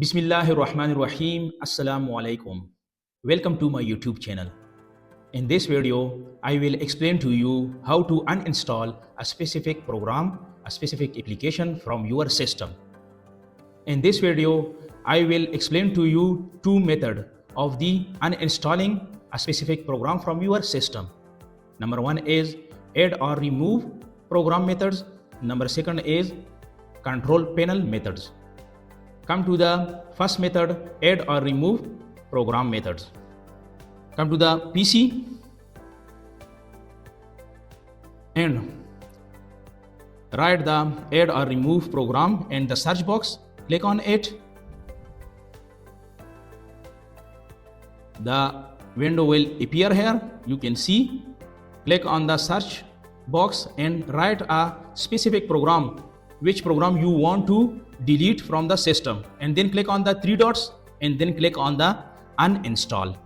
Bismillahirrahmanirrahim. Assalamu alaikum. Welcome to my YouTube channel. In this video, I will explain to you how to uninstall a specific program, a specific application from your system. In this video, I will explain to you two methods of the uninstalling a specific program from your system. Number one is add or remove program methods. Number second is control panel methods. Come to the first method, add or remove program methods. Come to the PC and write the add or remove program in the search box. Click on it. The window will appear here. You can see. Click on the search box and write a specific program, which program you want to delete from the system, and then click on the three dots and then click on the uninstall.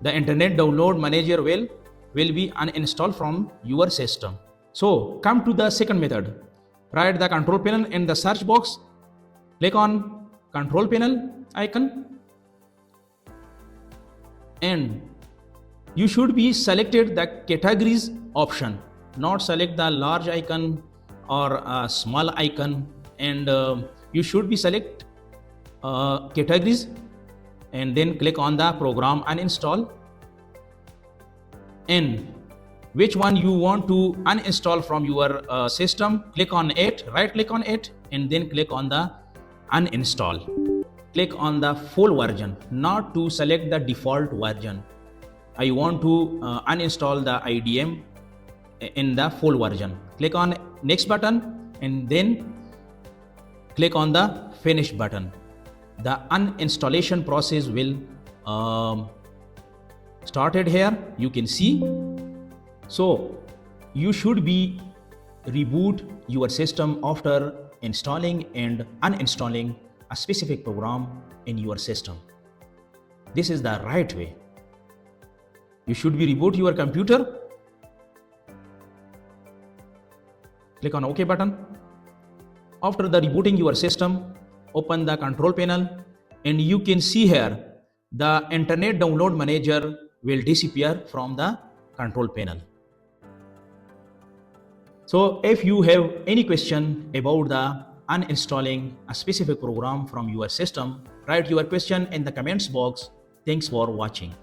The internet download manager will be uninstalled from your system. So come to the second method. Write the control panel in the search box. Click on control panel icon and you should be selected the categories option, not select the large icon or a small icon, and you should be select categories and then click on the program uninstall, and which one you want to uninstall from your system, click on it, right click on it and then click on the uninstall. Click on the full version, not to select the default version. I want to uninstall the IDM in the full version. Click on next button and then click on the finish button. The uninstallation process will started here. You can see. So you should be reboot your system after installing and uninstalling a specific program in your system. This is the right way. You should be reboot your computer. Click on OK button. After the rebooting your system, open the control panel and you can see here the internet download manager will disappear from the control panel. So if you have any question about the uninstalling a specific program from your system, write your question in the comments box. Thanks for watching.